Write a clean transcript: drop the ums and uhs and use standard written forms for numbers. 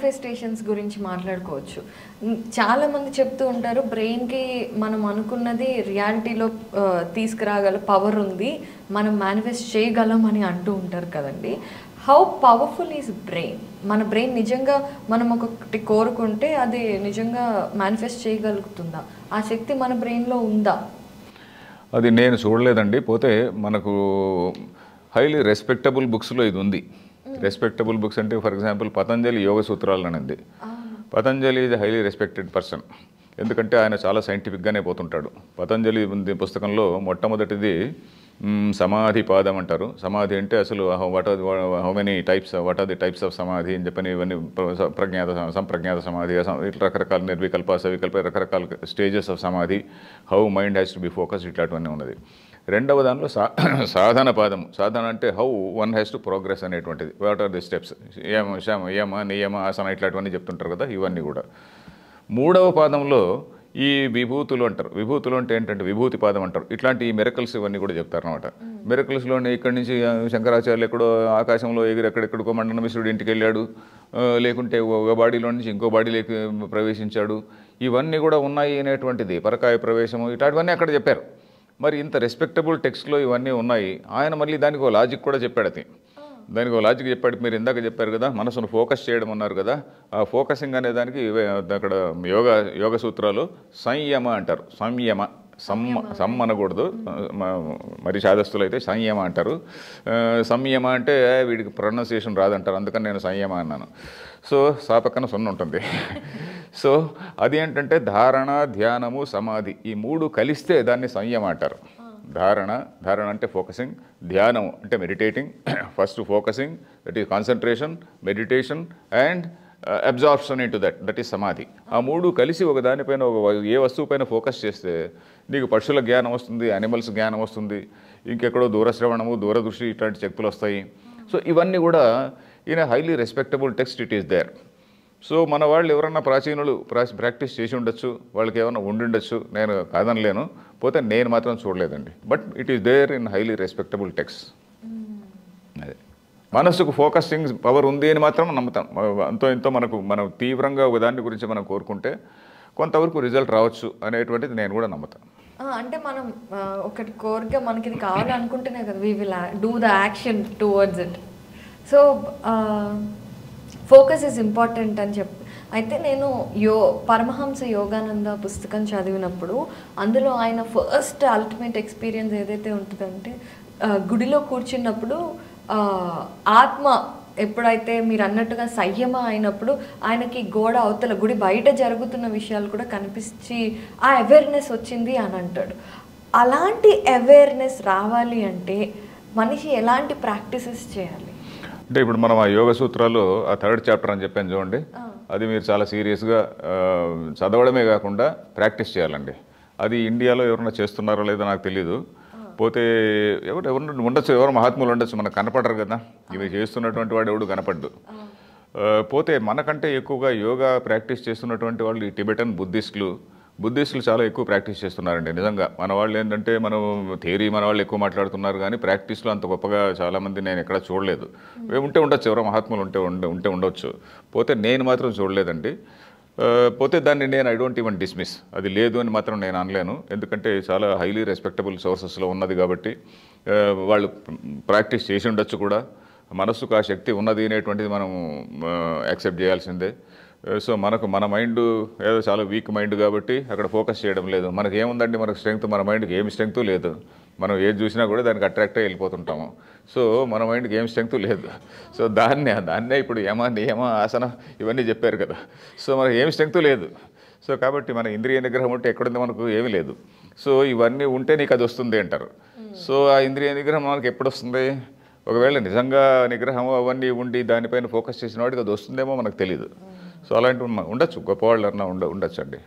Manifestations గురించి మాట్లాడుకోవచ్చు. చాలామంది చెప్తూ ఉంటారు బ్రెయిన్కి మనం అనుకున్నది రియాలిటీలో తీసుకురాగల పవర్ ఉంది, మనం మేనిఫెస్ట్ చేయగలం అని అంటూ ఉంటారు కదండి. How powerful is brain? మన బ్రెయిన్ నిజంగా మనం ఒకటి కోరుకుంటే అది నిజంగా మేనిఫెస్ట్ చేయగలుగుతుందా? ఆ శక్తి మన బ్రెయిన్లో ఉందా? అది నేను చూడలేదండి. పోతే మనకు హైలీ రెస్పెక్టబుల్ బుక్స్లో ఇది ఉంది. రెస్పెక్టబుల్ బుక్స్ అంటే ఫర్ ఎగ్జాంపుల్ పతంజలి యోగ సూత్రాలు అనేది. Patanjali is highly respected person. ఎందుకంటే ఆయన చాలా సైంటిఫిక్గానే పోతుంటాడు. పతంజలి పుస్తకంలో మొట్టమొదటిది సమాధి పాదం అంటారు. సమాధి అంటే అసలు how many types, what are the types of samadhi అని చెప్పని ఇవన్నీ సంప్రజ్ఞాత సమాధి, ఇట్లా రకరకాల నిర్వికల్ప సవికల్ప రకరకాల స్టేజెస్ ఆఫ్ సమాధి, how mind has to be focus, ఇట్లాంటివన్నీ ఉన్నది. రెండవ దానిలో సాధన పాదం. సాధన అంటే how one has to progress అనేటువంటిది. వాట్ ఆర్ ది స్టెప్స్, యమ నియమ ఆసన ఇట్లాంటివన్నీ చెప్తుంటారు కదా, ఇవన్నీ కూడా. మూడవ పాదంలో ఈ విభూతులు అంటారు. విభూతులు అంటే ఏంటంటే విభూతి పాదం అంటారు. ఇట్లాంటి ఈ మెరకల్స్ ఇవన్నీ కూడా చెప్తారనమాట. మెరకల్స్లోనే ఇక్కడి నుంచి శంకరాచార్యులు ఎక్కడో ఆకాశంలో ఎక్కడెక్కడికో మండన మిశ్రుడు ఇంటికి వెళ్ళాడు, లేకుంటే ఒక బాడీలో నుంచి ఇంకో బాడీలోకి ప్రవేశించాడు, ఇవన్నీ కూడా ఉన్నాయి అనేటువంటిది. పరకాయ ప్రవేశము ఇట్లాంటివన్నీ అక్కడ చెప్పారు. మరి ఇంత రెస్పెక్టబుల్ టెక్స్ట్లో ఇవన్నీ ఉన్నాయి. ఆయన మళ్ళీ దానికి ఒక లాజిక్ కూడా చెప్పాడు. దానికి ఒక లాజిక్ చెప్పాడు. మీరు ఇందాక చెప్పారు కదా మనసును ఫోకస్ చేయడం అన్నారు కదా, ఆ ఫోకసింగ్ అనే దానికి అక్కడ యోగ సూత్రాలు సంయమ అంటారు. సమ్ అనకూడదు, మరి శాదస్తులు అయితే సంయమ అంటారు. సంయమ అంటే వీడికి ప్రొనౌన్సియేషన్ రాదంటారు, అందుకని నేను సంయమ అన్నాను. సో సా పక్కన సున్న ఉంటుంది. సో అది ఏంటంటే ధారణ, ధ్యానము, సమాధి ఈ మూడు కలిస్తే దాన్ని సంయమ అంటారు. ధారణ అంటే ఫోకసింగ్, ధ్యానం అంటే meditating. First focusing, that is concentration, meditation and absorption into that is సమాధి. ఆ మూడు కలిసి ఒక దానిపైన ఏ వస్తువు పైన ఫోకస్ చేస్తే నీకు పక్షుల జ్ఞానం వస్తుంది, యానిమల్స్ జ్ఞానం వస్తుంది, ఇంకెక్కడో దూరశ్రవణము, దూరదృష్టి ఇట్లాంటి శక్తులు వస్తాయి. సో ఇవన్నీ కూడా in highly respectable text it is there. So మన వాళ్ళు ఎవరన్నా ప్రాచీనులు ప్రాక్టీస్ చేసి ఉండొచ్చు, వాళ్ళకి ఏమన్నా ఉండిండొచ్చు, నేను కాదనలేను. పోతే నేను మాత్రం చూడలేదండి. But it is there in highly respectable text. అదే మనసుకు ఫోకసింగ్ పవర్ ఉంది అని మాత్రం నమ్ముతాం. అంతో ఇంతో మనం తీవ్రంగా ఒక దాని గురించి మనం కోరుకుంటే కొంతవరకు రిజల్ట్ రావచ్చు అనేటువంటిది నేను కూడా నమ్ముతాను. అంటే మనం ఒకటి కోరిక మనకి ఇది కావాలనుకుంటేనే కదా we will do the action towards it. So focus is important అని చెప్పి అయితే నేను పరమహంస యోగానంద పుస్తకం చదివినప్పుడు అందులో ఆయన ఫస్ట్ అల్టిమేట్ ఎక్స్పీరియన్స్ ఏదైతే ఉంటుందంటే గుడిలో కూర్చున్నప్పుడు ఆత్మ ఎప్పుడైతే మీరు అన్నట్టుగా సంయమ అయినప్పుడు ఆయనకి గోడ అవతల గుడి బయట జరుగుతున్న విషయాలు కూడా కనిపించి ఆ అవేర్నెస్ వచ్చింది అని అంటాడు. అలాంటి అవేర్నెస్ రావాలి అంటే మనిషి ఎలాంటి ప్రాక్టీసెస్ చేయాలి? అంటే ఇప్పుడు మనం ఆ యోగ సూత్రాలు ఆ 3rd చాప్టర్ అని చెప్పాను చూడండి, అది మీరు చాలా సీరియస్గా చదవడమే కాకుండా ప్రాక్టీస్ చేయాలండి. అది ఇండియాలో ఎవరైనా చేస్తున్నారో లేదో నాకు తెలీదు. పోతే ఎవరు ఉండొచ్చు, ఎవరు మహాత్ములు ఉండొచ్చు, మనకు కనపడరు కదా, ఇవి చేస్తున్నటువంటి వాడు ఎవడు కనపడ్డు. పోతే మనకంటే ఎక్కువగా యోగా ప్రాక్టీస్ చేస్తున్నటువంటి వాళ్ళు ఈ టిబెటన్ బుద్ధిస్టులు చాలా ఎక్కువ ప్రాక్టీస్ చేస్తున్నారండి. నిజంగా మన వాళ్ళు ఏంటంటే మనం థియరీ మన వాళ్ళు ఎక్కువ మాట్లాడుతున్నారు కానీ ప్రాక్టీస్లో అంత గొప్పగా చాలామంది నేను ఎక్కడ చూడలేదు. ఉండొచ్చు, ఎవరో మహాత్ములు ఉండొచ్చు. పోతే నేను మాత్రం చూడలేదండి. పోతే దాన్ని నేను ఐ డోంట్ ఈవెన్ డిస్మిస్, అది లేదు అని మాత్రం నేను అనలేను. ఎందుకంటే చాలా హైలీ రెస్పెక్టబుల్ సోర్సెస్లో ఉన్నది కాబట్టి వాళ్ళు ప్రాక్టీస్ చేసి ఉండొచ్చు కూడా. మనస్సుకు ఆ శక్తి ఉన్నది అనేటువంటిది మనం యాక్సెప్ట్ చేయాల్సిందే. సో మన మైండ్ ఏదో చాలా వీక్ మైండ్ కాబట్టి అక్కడ ఫోకస్ చేయడం లేదు. మనకి ఏముందండి, మనకు స్ట్రెంగ్త్, మన మైండ్కి ఏమి స్ట్రెంగ్త్ లేదు. మనం ఏది చూసినా కూడా దానికి అట్రాక్ట్ అయ్యి వెళ్ళిపోతుంటాము. సో మన మైండ్కి ఏం స్ట్రెంగ్త్ లేదు. సో దాన్నే ఇప్పుడు నియమ ఆసన ఇవన్నీ చెప్పారు కదా. సో మనకి ఏమి స్ట్రెంగ్త్ లేదు. సో కాబట్టి మన ఇంద్రియ నిగ్రహం ఉంటే ఎక్కడుంది, మనకు ఏమీ లేదు. సో ఇవన్నీ ఉంటే నీకు అది వస్తుంది అంటారు. సో ఆ ఇంద్రియ నిగ్రహం మనకి ఎప్పుడు వస్తుంది? ఒకవేళ నిజంగా నిగ్రహం అవన్నీ ఉండి దానిపైన ఫోకస్ చేసిన వాడికి అది వస్తుందేమో మనకు తెలియదు. సో అలాంటివి ఉండొచ్చు, గొప్పవాళ్ళు అన్నా ఉండొచ్చు అండి.